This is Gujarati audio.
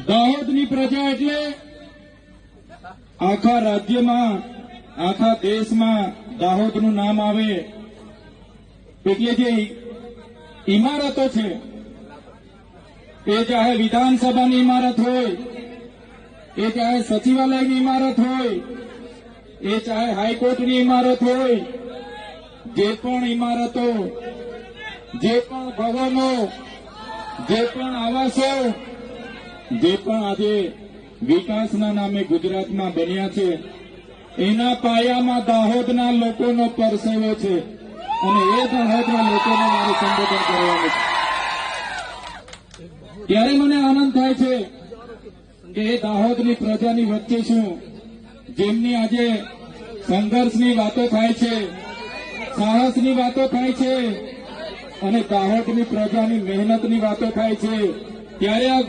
દાહોદની પ્રજા એટલે આખા રાજ્યમાં, આખા દેશમાં દાહોદનું નામ આવે એટલે જે ઇમારતો છે એ ચાહે વિધાનસભાની ઇમારત હોય, એ ચાહે સચિવાલયની ઇમારત હોય, એ ચાહે હાઈકોર્ટની ઇમારત હોય, જે પણ ઇમારતો, જે પણ ભવનો, જે પણ આવાસો, જે પણ આજે વિકાસના નામે ગુજરાતમાં બન્યા છે એના પાયામાં દાહોદના લોકોનો પરસેવો છે અને એ દાહોદના લોકોને મારે સંબોધન કરવાનું છે. ત્યારે મને આનંદ થાય છે કે એ દાહોદની પ્રજાની વચ્ચે છું, જેમની આજે સંઘર્ષની વાતો થાય છે, સાહસની વાતો થાય છે અને દાહોદની પ્રજાની મહેનતની વાતો થાય છે. ત્યારે આ